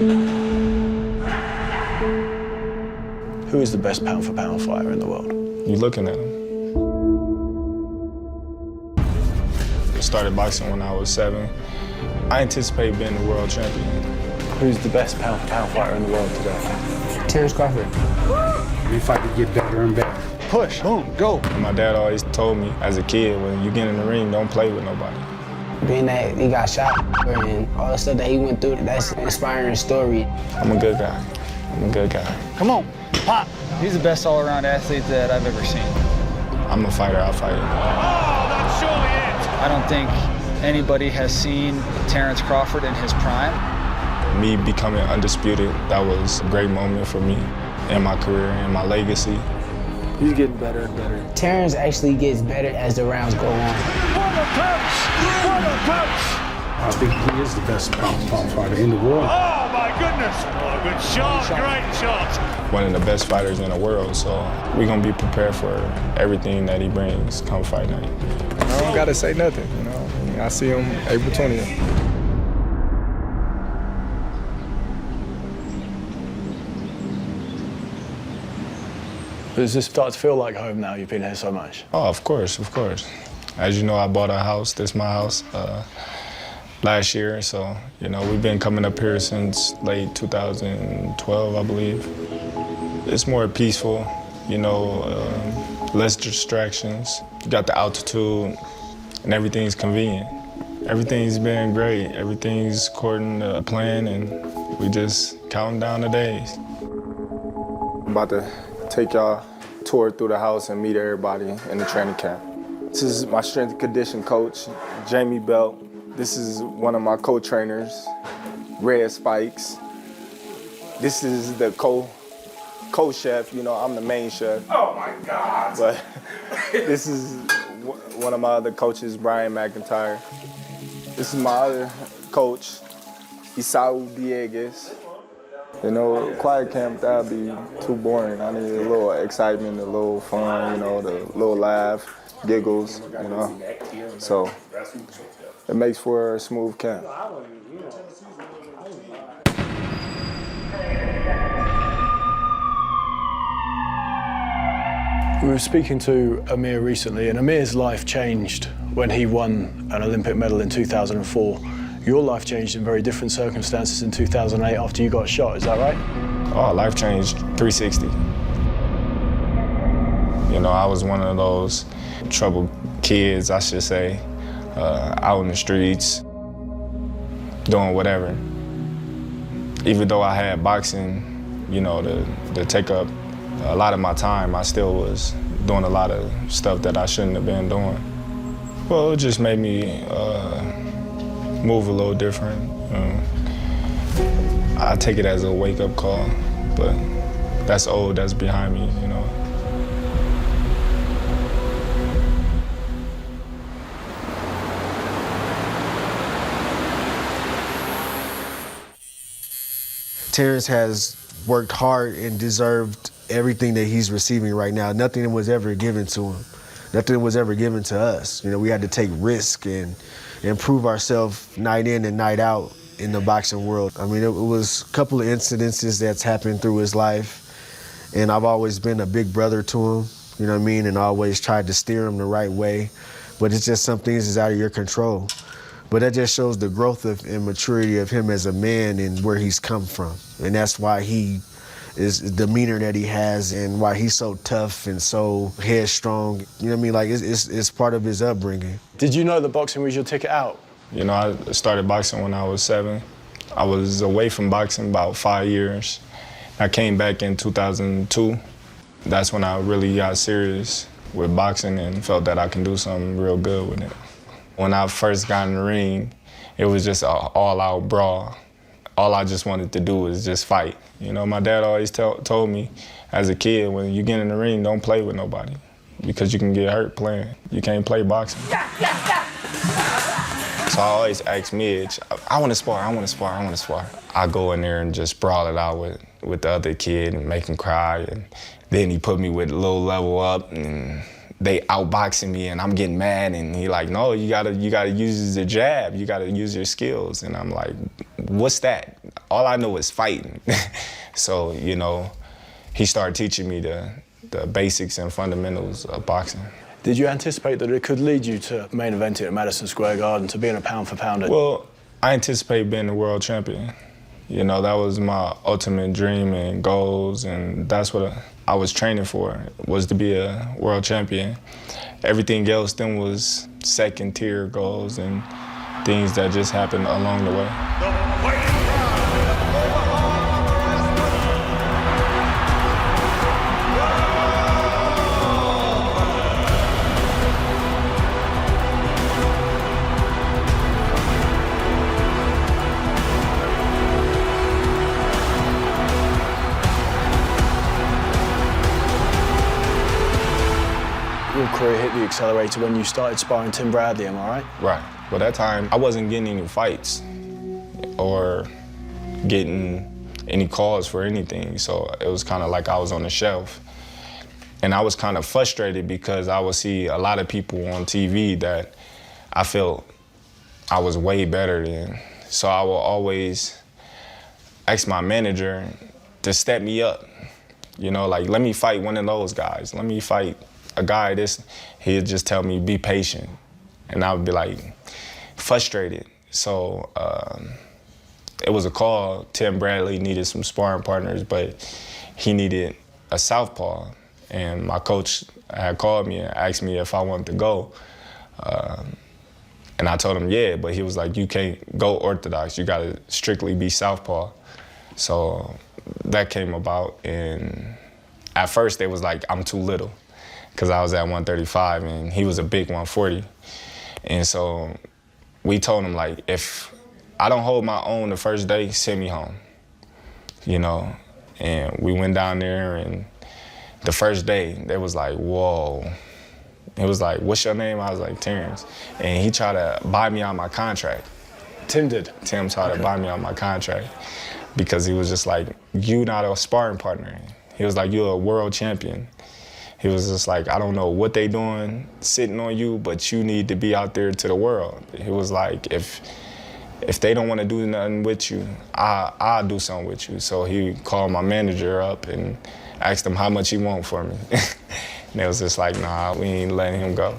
Who is the best pound-for-pound fighter in the world? You're looking at him. I started boxing when I was 7. I anticipate being the world champion. Who's the best pound-for-pound fighter in the world today? Terence Crawford. We fight to get better and better. Push, boom, go. My dad always told me as a kid, when you get in the ring, don't play with nobody. Being that he got shot and all the stuff that he went through, that's an inspiring story. I'm a good guy. I'm a good guy. Come on, pop. He's the best all-around athlete that I've ever seen. I'm a fighter, I'll fight. Oh, that's surely it. I don't think anybody has seen Terence Crawford in his prime. Me becoming undisputed, that was a great moment for me in my career and my legacy. He's getting better and better. Terence actually gets better as the rounds go on. What a punch! What a punch! I think he is the best pound fighter in the world. Oh, my goodness! Oh, good shot, great shot. One of the best fighters in the world, so we're gonna be prepared for everything that he brings come fight night. I don't gotta say nothing, you know. I see him April 20th. Does this start to feel like home now? You've been here so much. Oh, of course, of course. As you know, I bought a house, this is my house, last year, so, you know, we've been coming up here since late 2012, I believe. It's more peaceful, you know, less distractions. You got the altitude, and everything's convenient. Everything's been great. Everything's according to plan, and we just counting down the days. I'm about to take y'all tour through the house and meet everybody in the training camp. This is my strength and condition coach, Jamie Belt. This is one of my co-trainers, Red Spikes. This is the co-chef, you know, I'm the main chef. Oh, my God. But this is one of my other coaches, Brian McIntyre. This is my other coach, Isao Dieguez. You know, quiet camp, that'd be too boring. I need a little excitement, a little fun, you know, the little laugh, giggles, you know. So it makes for a smooth camp. We were speaking to Amir recently, and Amir's life changed when he won an Olympic medal in 2004. Your life changed in very different circumstances in 2008 after you got shot, is that right? Oh, life changed 360. You know, I was one of those troubled kids, I should say, out in the streets, doing whatever. Even though I had boxing, you know, to take up a lot of my time, I still was doing a lot of stuff that I shouldn't have been doing. Well, it just made me move a little different. I take it as a wake-up call, but that's old, that's behind me, you know. Terence has worked hard and deserved everything that he's receiving right now. Nothing was ever given to him. Nothing was ever given to us. You know, we had to take risk and prove ourselves night in and night out in the boxing world. I mean, it was a couple of incidences that's happened through his life, and I've always been a big brother to him, you know what I mean, and I always tried to steer him the right way, but it's just some things is out of your control. But that just shows the growth and maturity of him as a man and where he's come from, and that's why he is the demeanor that he has and why he's so tough and so headstrong. You know what I mean? Like, it's part of his upbringing. Did you know that boxing was your ticket out? You know, I started boxing when I was 7. I was away from boxing about 5 years. I came back in 2002. That's when I really got serious with boxing and felt that I can do something real good with it. When I first got in the ring, it was just an all-out brawl. All I just wanted to do was just fight. You know, my dad always told me as a kid, when you get in the ring, don't play with nobody because you can get hurt playing. You can't play boxing. So I always ask Midge, I want to spar, I want to spar, I want to spar. I go in there and just brawl it out with the other kid and make him cry. And then he put me with a little level up and they outboxing me and I'm getting mad and he like, no, you gotta use the jab, you gotta use your skills. And I'm like, what's that? all I know is fighting. So, you know, he started teaching me the basics and fundamentals of boxing. Did you anticipate that it could lead you to main eventing at Madison Square Garden, to being a pound-for-pounder? Well, I anticipate being the world champion. You know, that was my ultimate dream and goals, and that's what I was training for, was to be a world champion. Everything else then was second-tier goals and things that just happened along the way. Your career hit the accelerator when you started sparring Tim Bradley, am I right? Right. Well, that time, I wasn't getting any fights or getting any calls for anything, so it was kind of like I was on the shelf. And I was kind of frustrated because I would see a lot of people on TV that I felt I was way better than. So I will always ask my manager to step me up. You know, like, let me fight one of those guys. Let me fight a guy he'd just tell me, be patient. And I would be like, frustrated. So it was a call. Tim Bradley needed some sparring partners, but he needed a southpaw. And my coach had called me and asked me if I wanted to go. And I told him, yeah, but he was like, you can't go orthodox. You gotta strictly be southpaw. So that came about, and at first they was like, I'm too little, because I was at 135 and he was a big 140. And so we told him, like, if I don't hold my own the first day, send me home, you know? And we went down there, and the first day, they was like, whoa. It was like, what's your name? I was like, Terence. And he tried to buy me out my contract. Tim did? Tim tried to buy me out my contract because he was just like, you not a sparring partner. He was like, you're a world champion. He was just like, I don't know what they doing sitting on you, but you need to be out there to the world. He was like, if they don't want to do nothing with you, I'll do something with you. So he called my manager up and asked him how much he want for me. And it was just like, nah, we ain't letting him go.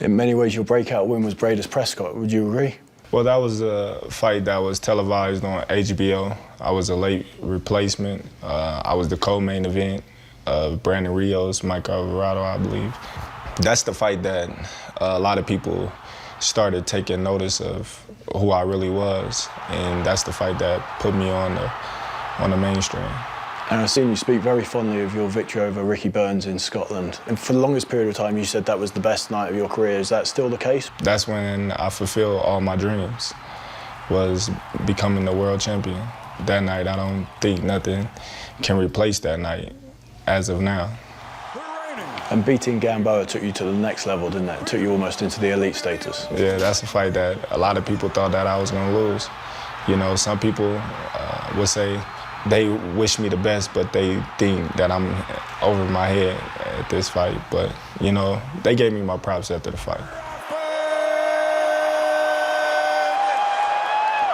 In many ways, your breakout win was Bradus Prescott. Would you agree? Well, that was a fight that was televised on HBO. I was a late replacement. I was the co-main event of Brandon Rios, Mike Alvarado, I believe. That's the fight that a lot of people started taking notice of who I really was, and that's the fight that put me on the mainstream. And I've seen you speak very fondly of your victory over Ricky Burns in Scotland. And for the longest period of time, you said that was the best night of your career. Is that still the case? That's when I fulfilled all my dreams, was becoming the world champion. That night, I don't think nothing can replace that night as of now. And beating Gamboa took you to the next level, didn't it? It took you almost into the elite status. Yeah, that's a fight that a lot of people thought that I was going to lose. You know, some people would say they wish me the best, but they think that I'm over my head at this fight. But, you know, they gave me my props after the fight.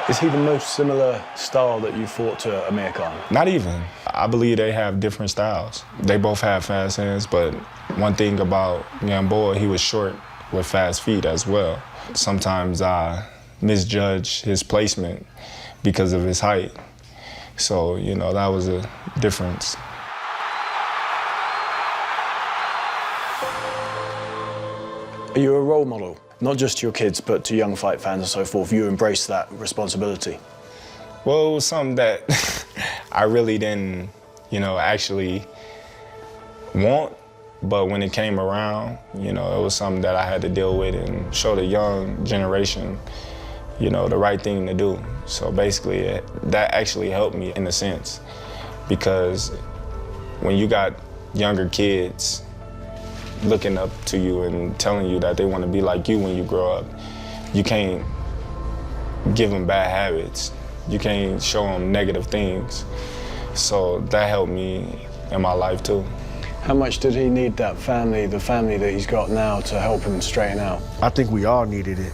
Is he the most similar style that you fought to Amir Khan? Not even. I believe they have different styles. They both have fast hands, but one thing about Gamboa, he was short with fast feet as well. Sometimes I misjudge his placement because of his height. So, you know, that was a difference. Are you a role model? Not just to your kids, but to young fight fans and so forth. You embrace that responsibility? Well, it was something that I really didn't, you know, actually want. But when it came around, you know, it was something that I had to deal with and show the young generation, you know, the right thing to do. So basically, that actually helped me in a sense, because when you got younger kids looking up to you and telling you that they want to be like you when you grow up, you can't give them bad habits. You can't show them negative things. So that helped me in my life too. How much did he need that family, the family that he's got now, to help him straighten out? I think we all needed it.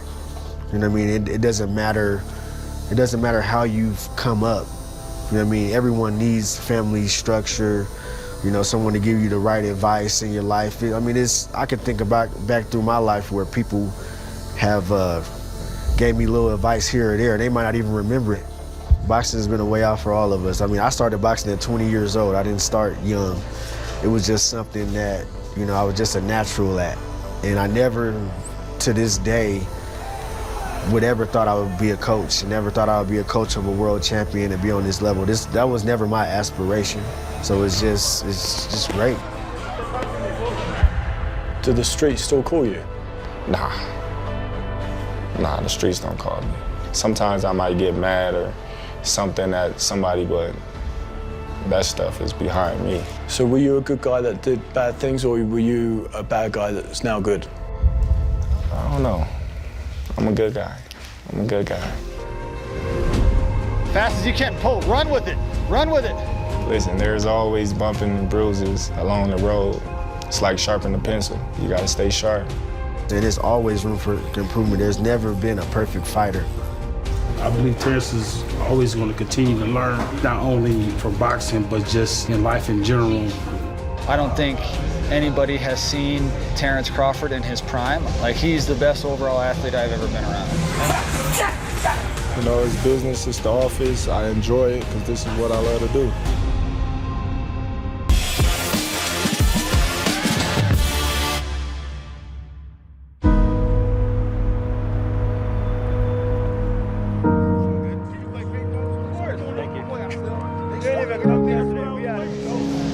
You know what I mean? It doesn't matter It doesn't matter how you've come up. You know what I mean? Everyone needs family structure, you know, someone to give you the right advice in your life. I mean, I can think back through my life where people have gave me little advice here or there, and they might not even remember it. Boxing has been a way out for all of us. I mean, I started boxing at 20 years old. I didn't start young. It was just something that, you know, I was just a natural at. And I never, to this day, would ever thought I would be a coach. Never thought I would be a coach of a world champion and be on this level. That was never my aspiration. So it's just great. Do the streets still call you? Nah, the streets don't call me. Sometimes I might get mad or something at somebody, but that stuff is behind me. So were you a good guy that did bad things, or were you a bad guy that's now good? I don't know. I'm a good guy. I'm a good guy. Fast as you can, pull, run with it, run with it. Listen, there's always bumping and bruises along the road. It's like sharpening a pencil. You gotta stay sharp. There's always room for improvement. There's never been a perfect fighter. I believe Terence is always going to continue to learn, not only for boxing, but just in life in general. I don't think anybody has seen Terence Crawford in his prime. Like, he's the best overall athlete I've ever been around. You know, it's business, it's the office. I enjoy it because this is what I love to do.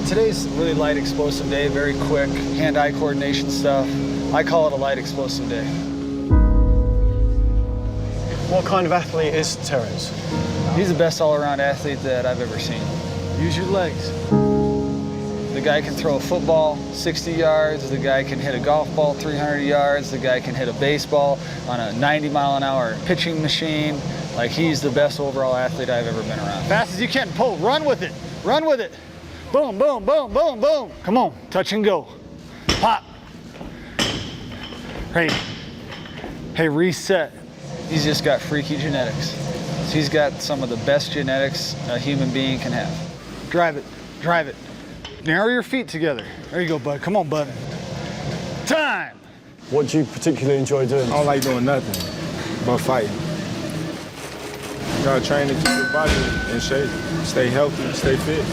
Today's really light explosive day, very quick, hand-eye coordination stuff. I call it a light explosive day. What kind of athlete is Terence? He's the best all-around athlete that I've ever seen. Use your legs. The guy can throw a football 60 yards, the guy can hit a golf ball 300 yards, the guy can hit a baseball on a 90-mile-an-hour pitching machine. Like, he's the best overall athlete I've ever been around. Fast as you can, pull, run with it, run with it. Boom, boom, boom, boom, boom. Come on, touch and go. Pop. Hey, reset. He's just got freaky genetics. He's got some of the best genetics a human being can have. Drive it, drive it. Narrow your feet together. There you go, bud. Come on, bud. Time. What do you particularly enjoy doing? I don't like doing nothing but fighting. You gotta train to keep your body in shape, stay healthy, stay fit.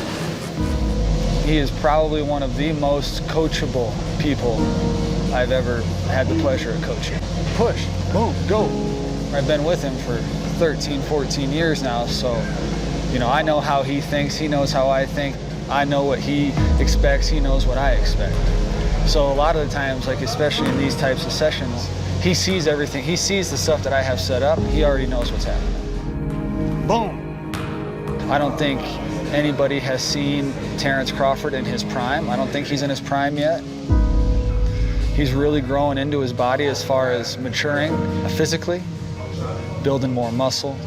He is probably one of the most coachable people I've ever had the pleasure of coaching. Push, boom, go. I've been with him for 13, 14 years now, so, you know, I know how he thinks, he knows how I think, I know what he expects, he knows what I expect. So a lot of the times, like especially in these types of sessions, he sees everything, he sees the stuff that I have set up, he already knows what's happening. Boom. I don't think anybody has seen Terence Crawford in his prime. I don't think he's in his prime yet. He's really growing into his body as far as maturing physically, building more muscle,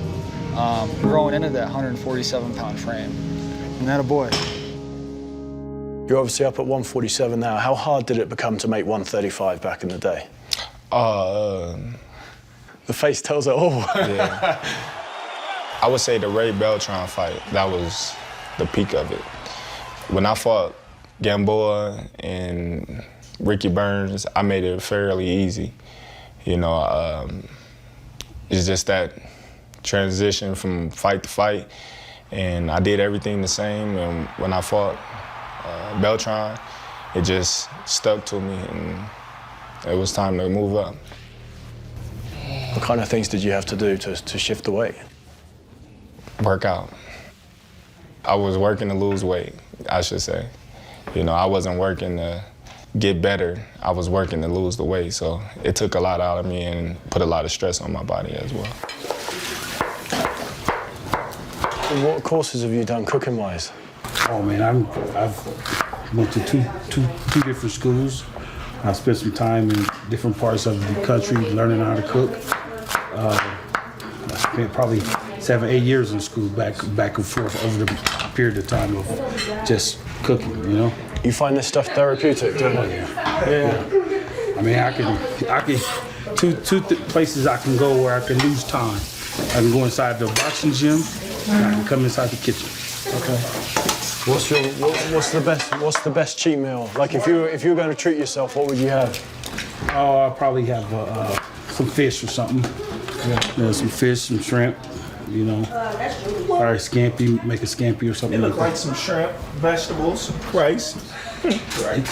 growing into that 147-pound frame. And that a boy. You're obviously up at 147 now. How hard did it become to make 135 back in the day? The face tells it all. Yeah. I would say the Ray Beltran fight, that was the peak of it. When I fought Gamboa and Ricky Burns, I made it fairly easy. You know, it's just that transition from fight to fight, and I did everything the same. And when I fought Beltran, it just stuck to me, and it was time to move up. What kind of things did you have to do to shift the weight? Work out. I was working to lose weight, I should say. You know, I wasn't working to get better. I was working to lose the weight, so it took a lot out of me and put a lot of stress on my body as well. And what courses have you done cooking-wise? Oh man, I've went to two different schools. I spent some time in different parts of the country learning how to cook. I spent probably 7, 8 years in school, back and forth over the period of time of just cooking, you know. You find this stuff therapeutic, don't you? Yeah. I mean, I can two places I can go where I can lose time. I can go inside the boxing gym, and I can come inside the kitchen. Okay. What's the best cheat meal? Like if you were going to treat yourself, what would you have? Oh, I'll probably have some fish or something. Yeah, some fish, some shrimp, you know. Or scampi, make a scampi or something. It look like some shrimp, vegetables, rice. Right.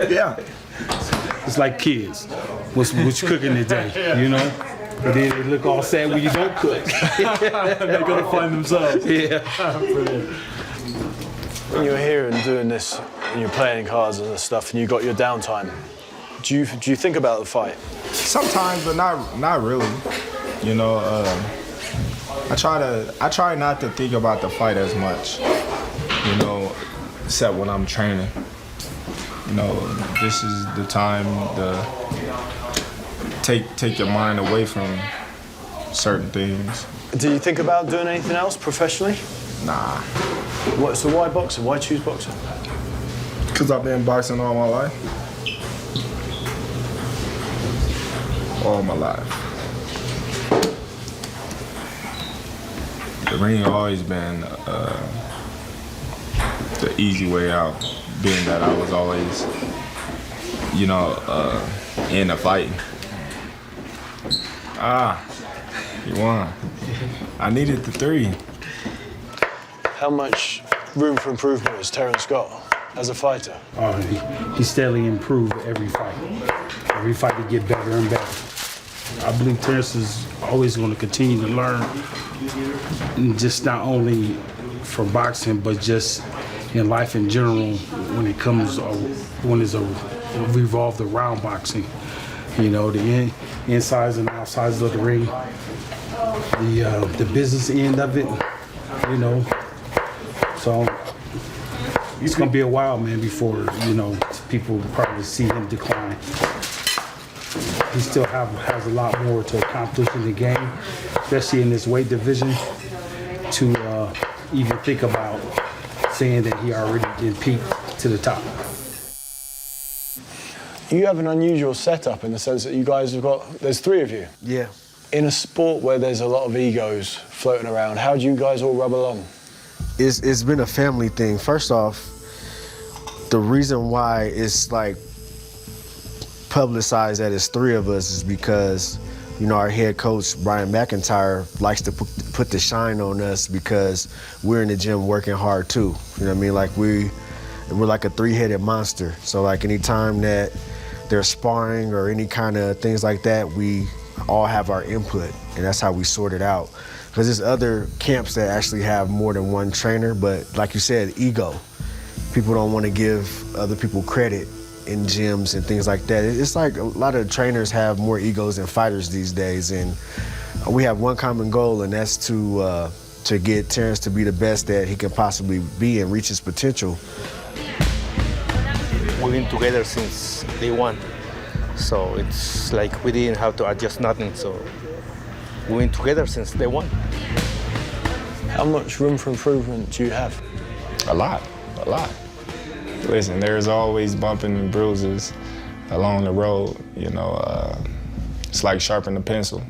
Yeah. It's like kids. What you cooking today, you know? And then they look all sad when you don't cook. They're going to find themselves. Yeah. Brilliant. When you're here and doing this, and you're playing cards and stuff, and you got your downtime, do you think about the fight? Sometimes, but not really. You know, I try not to think about the fight as much. You know, except when I'm training. You know, this is the time to take your mind away from certain things. Do you think about doing anything else professionally? Nah. So why boxing? Why choose boxing? Because I've been boxing all my life. All my life. The ring always been the easy way out, being that I was always, you know, in a fight. You won. I needed the 3. How much room for improvement has Terence got as a fighter? Oh, he steadily improved every fight. Every fight to get better and better. I believe Terence is always going to continue to learn, and just not only for boxing, but just in life in general when it comes, when it's revolved around boxing. You know, the insides and outsides of the ring, the business end of it, you know. So it's gonna be a while, man, before, you know, people probably see him decline. He still has a lot more to accomplish in the game, especially in this weight division, to even think about saying that he already did peak to the top. You have an unusual setup in the sense that you guys have there's 3 of you. Yeah. In a sport where there's a lot of egos floating around, how do you guys all rub along? It's been a family thing. First off, the reason why it's like publicized that it's 3 of us is because, you know, our head coach, Brian McIntyre, likes to put the shine on us because we're in the gym working hard too. You know what I mean? Like we're like a 3-headed monster. So like anytime that they're sparring or any kind of things like that, we all have our input, and that's how we sort it out. Because there's other camps that actually have more than one trainer, but like you said, ego. People don't want to give other people credit in gyms and things like that. It's like a lot of trainers have more egos than fighters these days, and we have one common goal, and that's to get Terence to be the best that he can possibly be and reach his potential. We've been together since day one, so it's like we didn't have to adjust nothing, so we've been together since day one. How much room for improvement do you have? A lot. Listen, there's always bumping and bruises along the road. You know, it's like sharpening a pencil.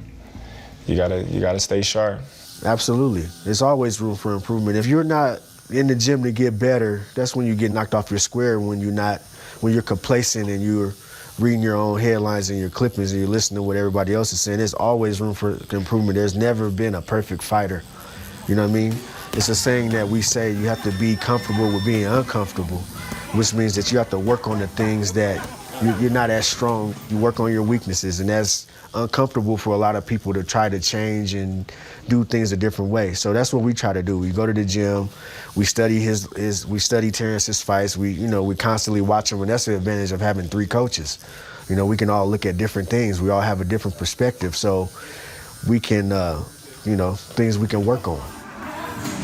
You gotta stay sharp. Absolutely. There's always room for improvement. If you're not in the gym to get better, that's when you get knocked off your square, when you're complacent and you're reading your own headlines and your clippings and you're listening to what everybody else is saying. There's always room for improvement. There's never been a perfect fighter. You know what I mean? It's a saying that we say you have to be comfortable with being uncomfortable, which means that you have to work on the things that you're not as strong. You work on your weaknesses, and that's uncomfortable for a lot of people to try to change and do things a different way. So that's what we try to do. We go to the gym, we study we study Terence's fights. We constantly watch him, and that's the advantage of having 3 coaches. You know, we can all look at different things. We all have a different perspective, so we can, things we can work on.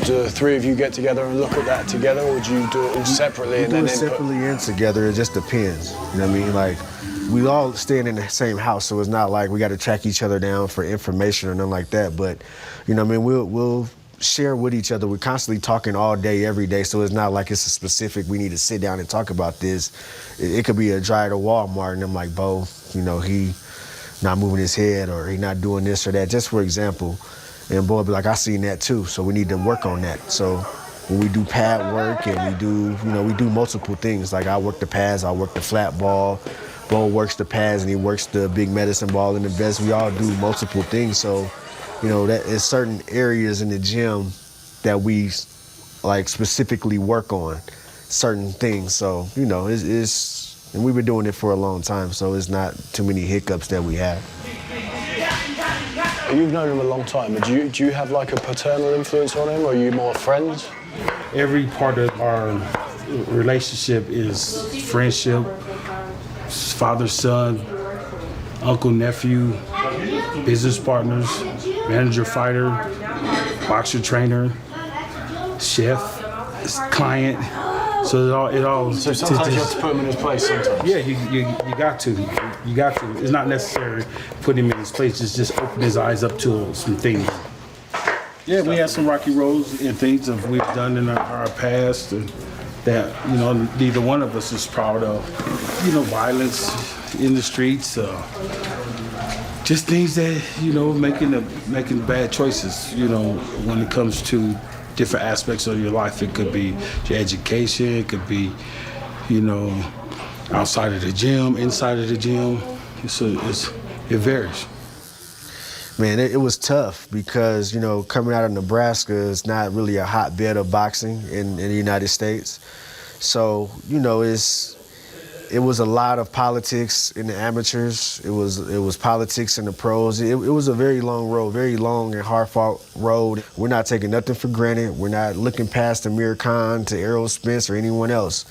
Do the 3 of you get together and look at that together, or do you do it all separately and then input? Separately and together. It just depends. You know what I mean? Like, we all staying in the same house, so it's not like we got to track each other down for information or nothing like that. But, you know what I mean? We'll share with each other. We're constantly talking all day, every day, so it's not like it's a specific, we need to sit down and talk about this. It could be a drive to Walmart, and I'm like, Bo, he not moving his head, or he not doing this or that. Just for example, And boy be like, I seen that too, so we need to work on that. So when we do pad work and we do multiple things. Like I work the pads, I work the flat ball, Bo works the pads and he works the big medicine ball and the vest. We all do multiple things. So, that is certain areas in the gym that we like specifically work on certain things. So, it's and we've been doing it for a long time, so it's not too many hiccups that we have. You've known him a long time. Do you have like a paternal influence on him, or are you more friends? Every part of our relationship is friendship, father, son, uncle, nephew, business partners, manager, fighter, boxer, trainer, chef, client. So it all. So sometimes you have to put him in his place. Sometimes. Yeah, you got to. You got to. It's not necessary putting him in his place. It's just open his eyes up to some things. Yeah, we have some rocky roads and things that we've done in our past that neither one of us is proud of. Violence in the streets, just things that making bad choices. When it comes to different aspects of your life. It could be your education, it could be, outside of the gym, inside of the gym. It varies. Man, it was tough because, coming out of Nebraska is not really a hotbed of boxing in the United States. So, it was a lot of politics in the amateurs. It was politics in the pros. It was a very long road, very long and hard-fought road. We're not taking nothing for granted. We're not looking past Amir Khan to Errol Spence or anyone else.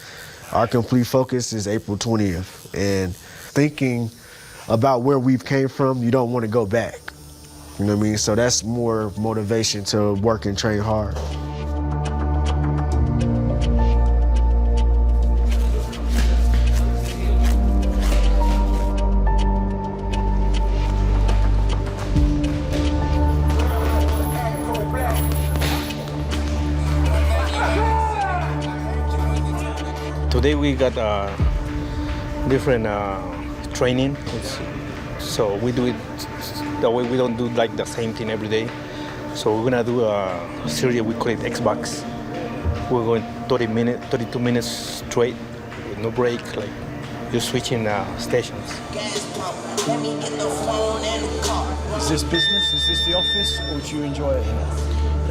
Our complete focus is April 20th. And thinking about where we've came from, you don't want to go back. You know what I mean? So that's more motivation to work and train hard. Today we got different training. So we do it that way. We don't do like the same thing every day. So we're gonna do a series we call it Xbox. We're going 32 minutes straight with no break. Like you're switching stations. Is this business? Is this the office, or do you enjoy it here?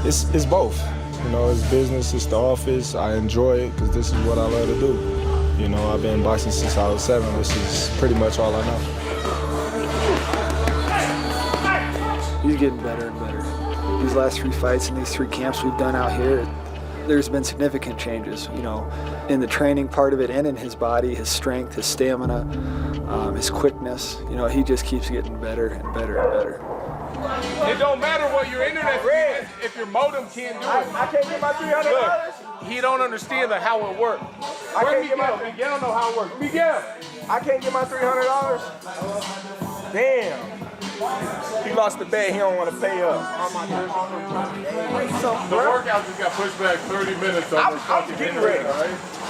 It's both. It's business, it's the office. I enjoy it because this is what I love to do. I've been boxing since I was 7. This is pretty much all I know. He's getting better and better. These last 3 fights and these 3 camps we've done out here, there's been significant changes, in the training part of it and in his body, his strength, his stamina, his quickness. He just keeps getting better and better and better. It don't matter what your internet is if your modem can't do it. I can't get my $300. Look, he don't understand how it works. Miguel don't know how it works. Miguel, I can't get my $300. Damn. He lost the bet. He don't want to pay up. The workout just got pushed back 30 minutes. I'm getting ready.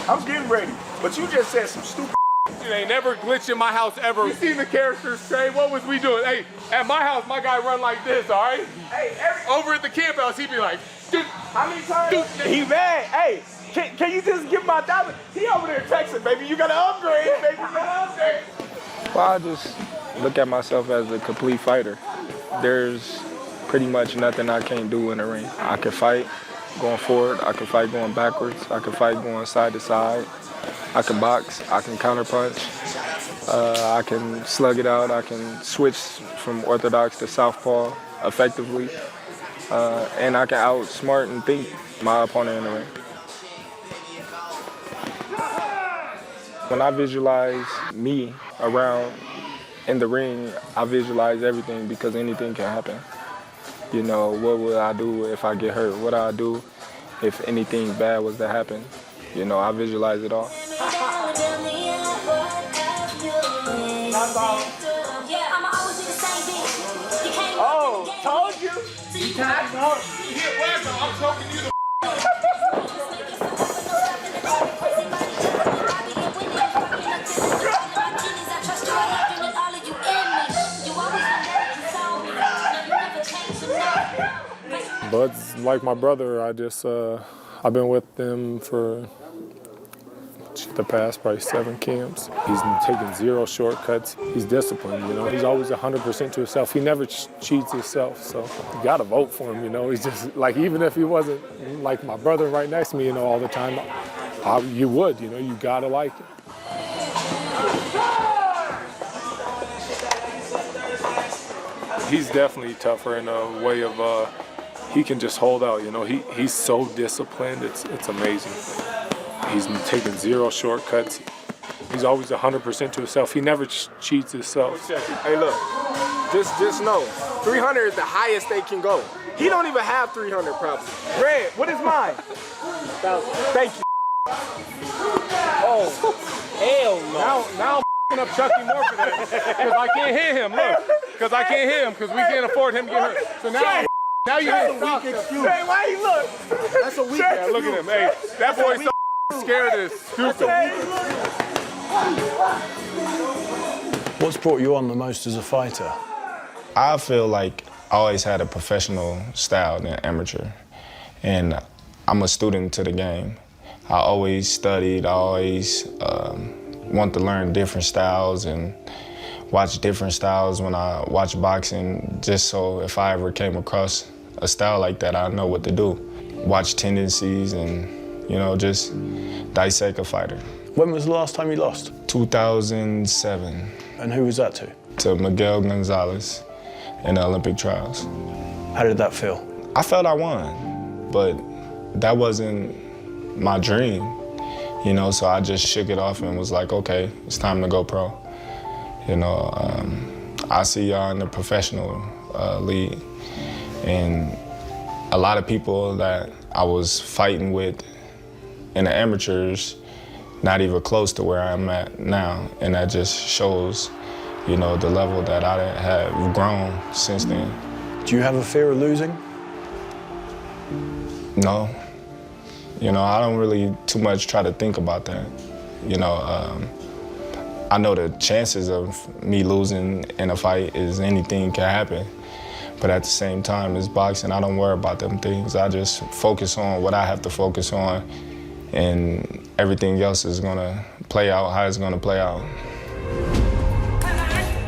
I'm getting ready. But you just said some stupid. It ain't never glitched in my house ever. You seen the characters train? What was we doing? Hey, at my house, my guy run like this, all right? Hey, over at the camp house, he be like, dude. How many times? He mad. Hey, can you just give my $1? He over there texting, baby. You gotta upgrade, baby. You gotta upgrade. Well, I just look at myself as a complete fighter. There's pretty much nothing I can't do in the ring. I can fight going forward. I can fight going backwards. I can fight going side to side. I can box, I can counterpunch, I can slug it out, I can switch from orthodox to southpaw effectively, and I can outsmart and think my opponent in the ring. When I visualize me around in the ring, I visualize everything because anything can happen. What would I do if I get hurt? What would I do if anything bad was to happen? I visualize it all. Oh, told you. I'm talking you the Bud's like my brother. I've been with them for the past probably 7 camps. He's taken 0 shortcuts. He's disciplined, you know. He's always 100% to himself. He never cheats himself, so you gotta vote for him, you know. He's just like, even if he wasn't like my brother right next to me, you know, all the time, you would, you know, you gotta like him. He's definitely tougher in a way of he can just hold out, you know. He's so disciplined, it's amazing. He's taken 0 shortcuts. He's always 100% to himself. He never cheats himself. Hey, look, just know, 300 is the highest they can go. He don't even have 300 probably. Red, what is mine? 1,000. Thank you. Oh, hell no. Now I'm up Chucky more for that because I can't hit him. Look, because I can't hit him because we can't afford him to get hurt. So now you have a weak excuse. Hey, why you look? That's a weak. Yeah, look at him. Hey, that boy's so scared of stupid. What's brought you on the most as a fighter? I feel like I always had a professional style than amateur, and I'm a student to the game. I always studied, I always want to learn different styles and watch different styles when I watch boxing, just so if I ever came across a style like that, I know what to do. Watch tendencies and, you know, just dissect a fighter. When was the last time you lost? 2007. And who was that to? To Miguel Gonzalez in the Olympic trials. How did that feel? I felt I won, but that wasn't my dream, you know, so I just shook it off and was like, okay, it's time to go pro. You know, I see y'all in the professional league, and a lot of people that I was fighting with in the amateurs, not even close to where I'm at now, and that just shows, you know, the level that I have grown since then. Do you have a fear of losing? No. You know, I don't really too much try to think about that. You know, I know the chances of me losing in a fight is anything can happen. But at the same time, it's boxing. I don't worry about them things. I just focus on what I have to focus on, and everything else is gonna play out how it's gonna play out.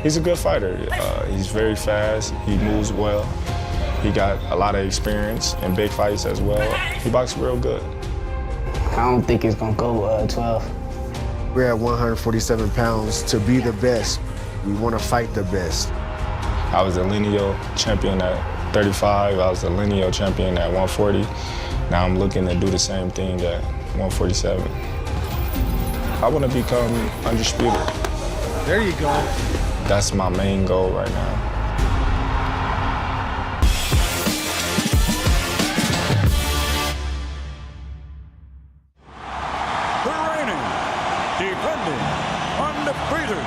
He's a good fighter. He's very fast. He moves well. He got a lot of experience in big fights as well. He boxes real good. I don't think it's gonna go 12. We're at 147 pounds. To be the best, we want to fight the best. I was a lineal champion at 35. I was a lineal champion at 140. Now I'm looking to do the same thing at 147. I want to become undisputed. There you go. That's my main goal right now. Defending, undefeated,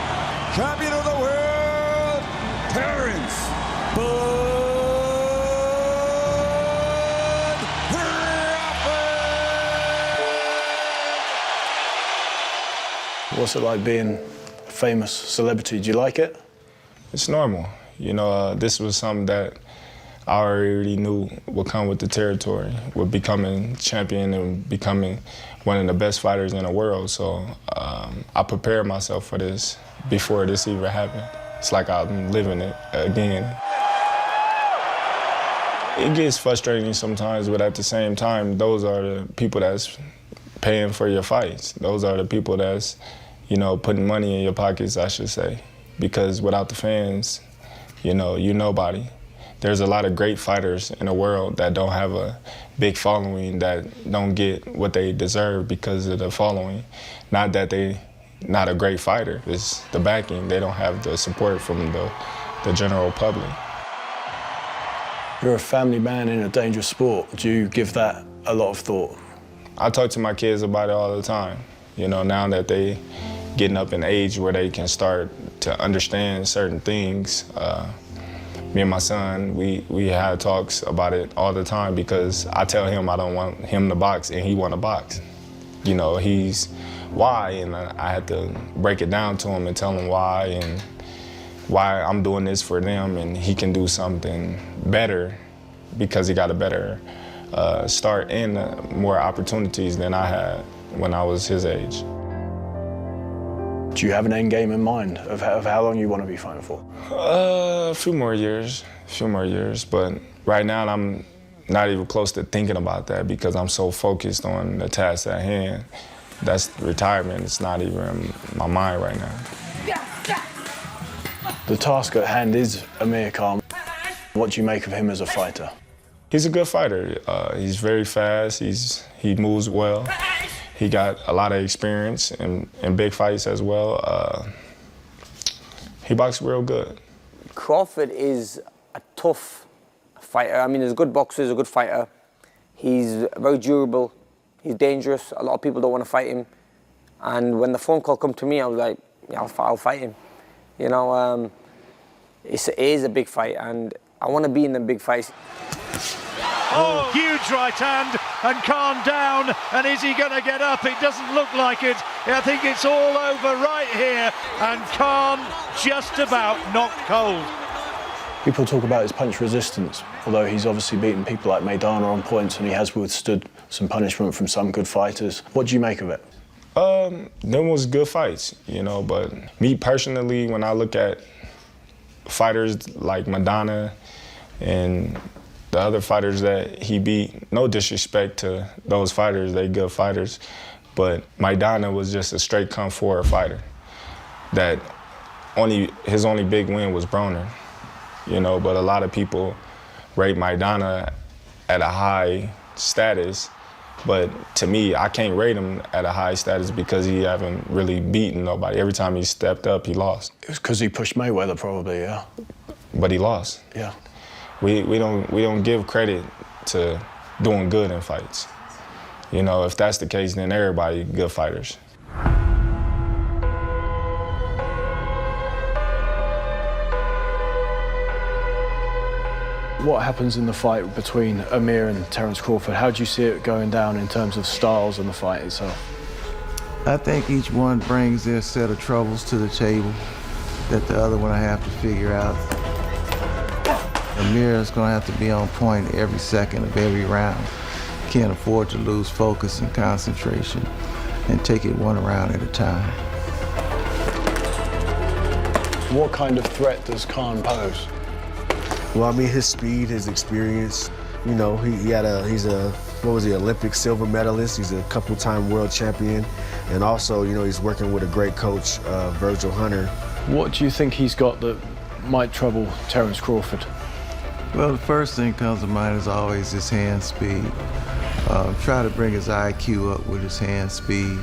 champion of the world, Terence Crawford! What's it like being a famous celebrity? Do you like it? It's normal. You know, this was something that I already knew would come with the territory, with becoming champion and becoming one of the best fighters in the world. So I prepared myself for this before this even happened. It's like I'm living it again. It gets frustrating sometimes, but at the same time, those are the people that's paying for your fights. Those are the people that's, you know, putting money in your pockets, I should say. Because without the fans, you know, you're nobody. There's a lot of great fighters in the world that don't have a big following, that don't get what they deserve because of the following. Not that they not a great fighter, it's the backing. They don't have the support from the general public. You're a family man in a dangerous sport. Do you give that a lot of thought? I talk to my kids about it all the time. You know, now that they getting up in age where they can start to understand certain things, me and my son, we have talks about it all the time because I tell him I don't want him to box and he want to box. You know, he's why, and I had to break it down to him and tell him why and why I'm doing this for them and he can do something better because he got a better start and more opportunities than I had when I was his age. Do you have an end game in mind of how long you want to be fighting for? A few more years, but right now I'm not even close to thinking about that because I'm so focused on the task at hand. That's retirement. It's not even in my mind right now. The task at hand is Amir Khan. What do you make of him as a fighter? He's a good fighter. He's very fast. He moves well. He got a lot of experience in big fights as well. He boxes real good. Crawford is a tough fighter. I mean, he's a good boxer, he's a good fighter. He's very durable. He's dangerous. A lot of people don't want to fight him. And when the phone call come to me, I was like, yeah, I'll fight him. You know, it is a big fight, and I want to be in the big fights. Oh, huge right hand, and Khan down, and is he going to get up? It doesn't look like it. I think it's all over right here, and Khan just about knocked cold. People talk about his punch resistance, although he's obviously beaten people like Maidana on points and he has withstood some punishment from some good fighters. What do you make of it? Them was good fights, you know, but me personally, when I look at fighters like Maidana and the other fighters that he beat, no disrespect to those fighters, they good fighters, but Maidana was just a straight come forward fighter. That his only big win was Broner, you know, but a lot of people rate Maidana at a high status, but to me, I can't rate him at a high status because he haven't really beaten nobody. Every time he stepped up, he lost. It was because he pushed Mayweather probably, yeah. But he lost. Yeah. We don't give credit to doing good in fights. You know, if that's the case, then everybody good fighters. What happens in the fight between Amir and Terence Crawford? How do you see it going down in terms of styles and the fight itself? I think each one brings their set of troubles to the table that the other one will have to figure out. Amir is going to have to be on point every second of every round. Can't afford to lose focus and concentration and take it one round at a time. What kind of threat does Khan pose? Well, I mean, his speed, his experience, you know, he's a Olympic silver medalist. He's a couple-time world champion. And also, you know, he's working with a great coach, Virgil Hunter. What do you think he's got that might trouble Terence Crawford? Well, the first thing comes to mind is always his hand speed. Try to bring his IQ up with his hand speed.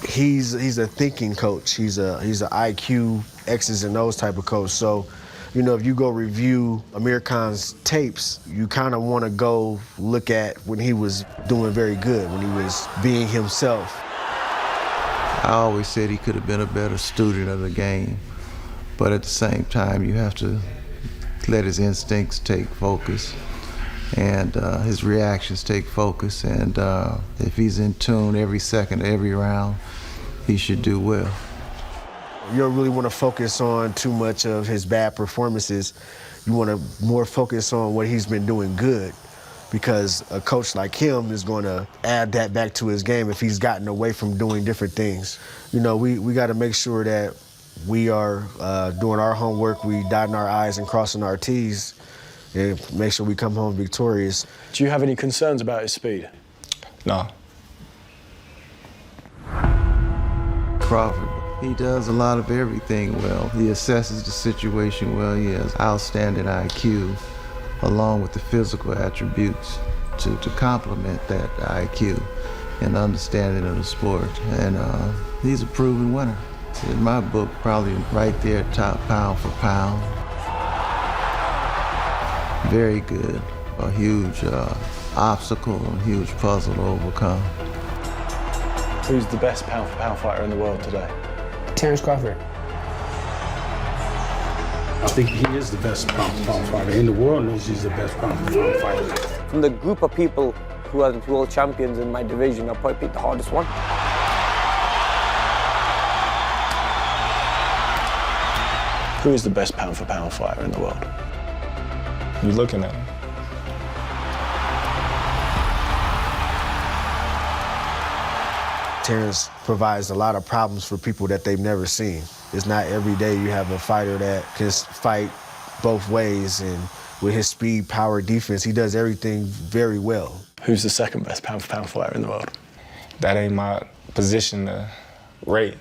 He's a thinking coach. He's a IQ, X's and O's type of coach. So, you know, if you go review Amir Khan's tapes, you kind of want to go look at when he was doing very good, when he was being himself. I always said he could have been a better student of the game, but at the same time, you have to let his instincts take focus and his reactions take focus. And if he's in tune every second, every round, he should do well. You don't really want to focus on too much of his bad performances. You want to more focus on what he's been doing good, because a coach like him is going to add that back to his game if he's gotten away from doing different things. You know, we got to make sure that we are doing our homework, we dotting our I's and crossing our T's, and make sure we come home victorious. Do you have any concerns about his speed? No. Crawford, he does a lot of everything well. He assesses the situation well. He has outstanding IQ, along with the physical attributes to complement that IQ and understanding of the sport. And he's a proven winner. In my book, probably right there, top pound for pound. Very good. A huge obstacle, a huge puzzle to overcome. Who's the best pound for pound fighter in the world today? Terence Crawford. I think he is the best pound for pound fighter. In the world knows he's the best pound for pound fighter. From the group of people who are the world champions in my division, I'll probably pick the hardest one. Who is the best pound for pound fighter in the world? You're looking at him. Terence provides a lot of problems for people that they've never seen. It's not every day you have a fighter that can fight both ways, and with his speed, power, defense, he does everything very well. Who's the second best pound-for-pound fighter in the world? That ain't my position to rate.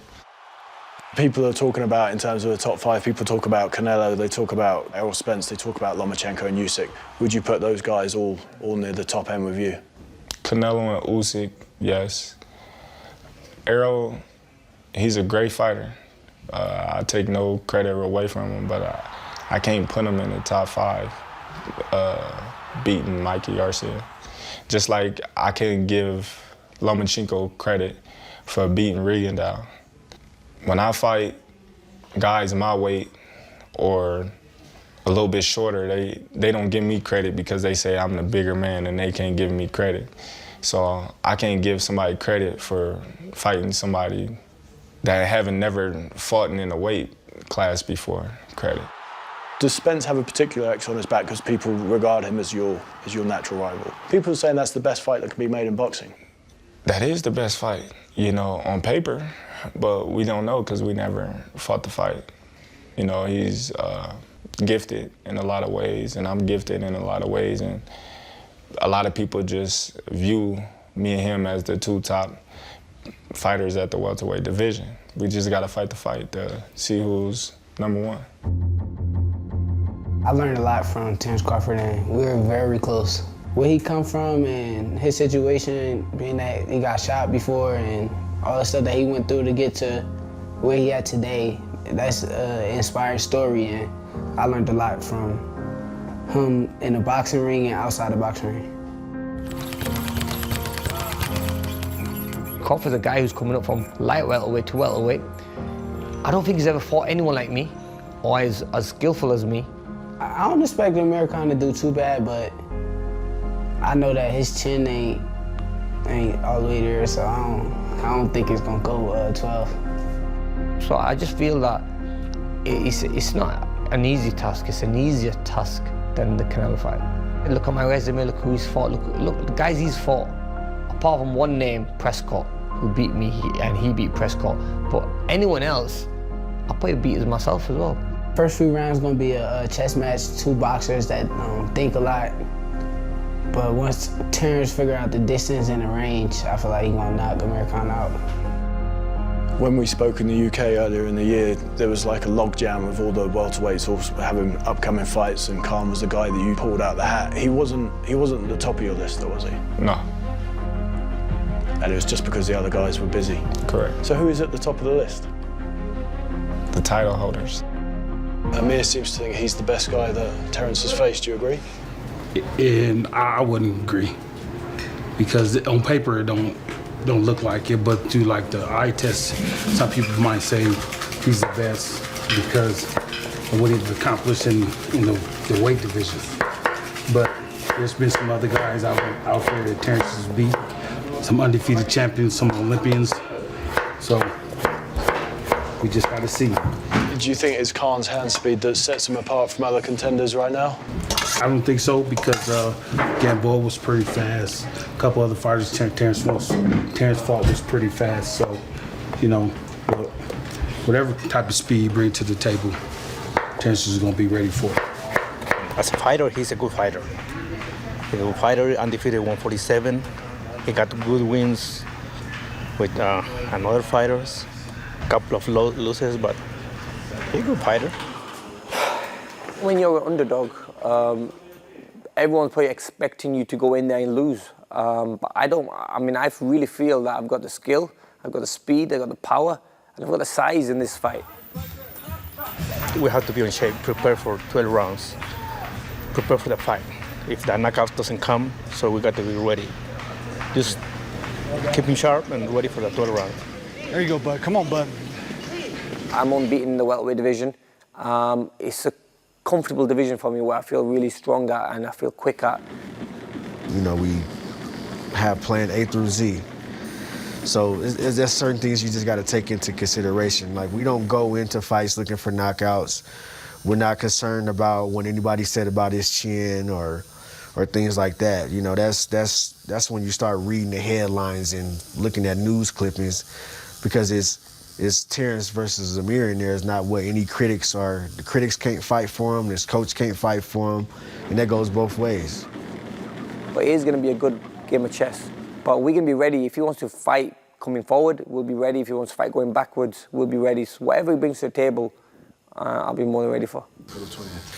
People are talking about, in terms of the top 5, people talk about Canelo, they talk about Errol Spence, they talk about Lomachenko and Usyk. Would you put those guys all near the top end with you? Canelo and Usyk, yes. Errol, he's a great fighter. I take no credit away from him, but I can't put him in the top 5, beating Mikey Garcia. Just like I can't give Lomachenko credit for beating Rigondeaux. When I fight guys my weight or a little bit shorter, they don't give me credit because they say I'm the bigger man and they can't give me credit. So I can't give somebody credit for fighting somebody that haven't never fought in a weight class before credit. Does Spence have a particular X on his back because people regard him as your natural rival? People are saying that's the best fight that can be made in boxing. That is the best fight, you know, on paper, but we don't know because we never fought the fight. You know, he's gifted in a lot of ways, and I'm gifted in a lot of ways, and a lot of people just view me and him as the 2 top fighters at the welterweight division. We just got to fight the fight to see who's number 1. I learned a lot from Terence Crawford, and we were very close. Where he come from and his situation, being that he got shot before and all the stuff that he went through to get to where he at today, that's an inspiring story, and I learned a lot from him in the boxing ring and outside the boxing ring. Crawford's a guy who's coming up from light welterweight to welterweight. I don't think he's ever fought anyone like me or as skillful as me. I don't expect the American to do too bad, but I know that his chin ain't all the way there, so I don't think it's gonna go 12. So I just feel that it's not an easy task, it's an easier task than the Canelo fight. Look at my resume, look who he's fought, look the guys he's fought, apart from one name, Prescott, who beat me, and he beat Prescott, but anyone else, I probably beat myself as well. First few rounds gonna be a chess match, 2 boxers that think a lot. But once Terence figure out the distance and the range, I feel like he's gonna knock American out. When we spoke in the UK earlier in the year, there was like a logjam of all the welterweights all having upcoming fights, and Khan was the guy that you pulled out the hat. He wasn't at the top of your list, though, was he? No. And it was just because the other guys were busy? Correct. So who is at the top of the list? The title holders. Amir seems to think he's the best guy that Terence has faced. Do you agree? And I wouldn't agree, because on paper it don't look like it, but through like the eye test, some people might say he's the best because of what he's accomplished in the weight division. But there's been some other guys out there that Terence has beat, some undefeated champions, some Olympians. So we just got to see. Do you think it's Khan's hand speed that sets him apart from other contenders right now? I don't think so, because Gamboa was pretty fast. A couple other fighters Terence fought was pretty fast. So, you know, whatever type of speed you bring to the table, Terence is going to be ready for it. As a fighter, he's a good fighter. He's a good fighter, undefeated 147. He got good wins with another fighters. A couple of losses, but he's a good fighter. When you're an underdog, everyone's probably expecting you to go in there and lose. But I don't. I mean, I really feel that I've got the skill, I've got the speed, I've got the power, and I've got the size in this fight. We have to be in shape, prepare for 12 rounds, prepare for the fight. If the knockout doesn't come, so we got to be ready. Just keep him sharp and ready for the 12 round. There you go, bud. Come on, bud. I'm unbeaten in the welterweight division. It's a comfortable division for me where I feel really strong at and I feel quick at. You know, we have plan A through Z. So there's certain things you just got to take into consideration. Like, we don't go into fights looking for knockouts. We're not concerned about what anybody said about his chin or or things like that. You know, that's when you start reading the headlines and looking at news clippings, because it's Terence versus Amir in there. It's not what any critics are. The critics can't fight for him, his coach can't fight for him, and that goes both ways. But it is going to be a good game of chess. But we're going to be ready. If he wants to fight coming forward, we'll be ready. If he wants to fight going backwards, we'll be ready. So whatever he brings to the table, I'll be more than ready for.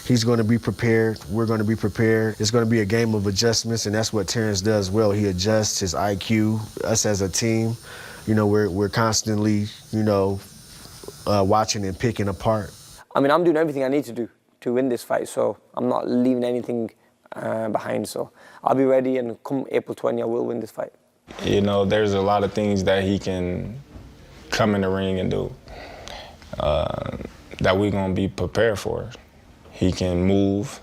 He's going to be prepared. We're going to be prepared. It's going to be a game of adjustments, and that's what Terence does well. He adjusts his IQ. Us as a team, you know, we're constantly, you know, watching and picking apart. I mean, I'm doing everything I need to do to win this fight, so I'm not leaving anything behind. So I'll be ready, and come April 20, I will win this fight. You know, there's a lot of things that he can come in the ring and do that we're going to be prepared for. He can move,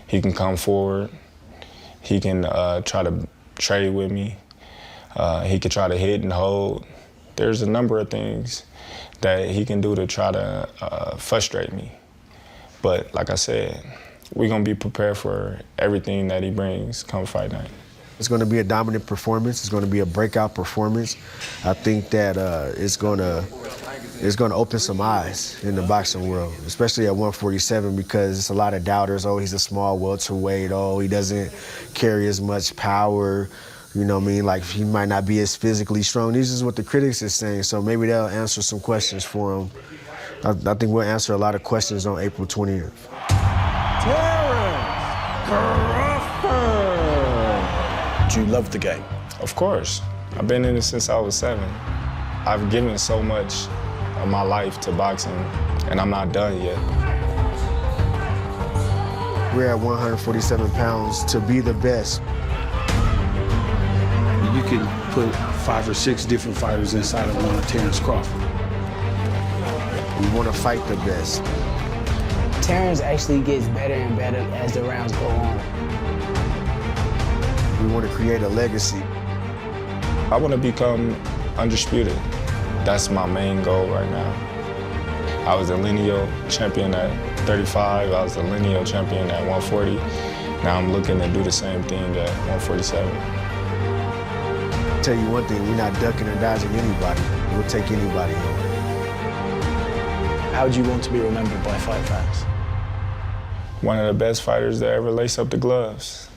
he can come forward, he can try to trade with me, he can try to hit and hold. There's a number of things that he can do to try to frustrate me. But like I said, we're going to be prepared for everything that he brings come fight night. It's going to be a dominant performance. It's going to be a breakout performance. I think that it's going to open some eyes in the boxing world, especially at 147, because it's a lot of doubters. Oh, he's a small welterweight. Oh, he doesn't carry as much power. You know what I mean? Like, he might not be as physically strong. This is what the critics are saying, so maybe they'll answer some questions for him. I think we'll answer a lot of questions on April 20th. Terence Crawford. Do you love the game? Of course. I've been in it since I was 7. I've given so much of my life to boxing, and I'm not done yet. We're at 147 pounds to be the best. You can put 5 or 6 different fighters inside of one of Terence Crawford. We want to fight the best. Terence actually gets better and better as the rounds go on. We want to create a legacy. I want to become undisputed. That's my main goal right now. I was a lineal champion at 35. I was a lineal champion at 140. Now I'm looking to do the same thing at 147. I'll tell you one thing, we're not ducking or dodging anybody. We'll take anybody on. How do you want to be remembered by fight fans? One of the best fighters that ever lace up the gloves.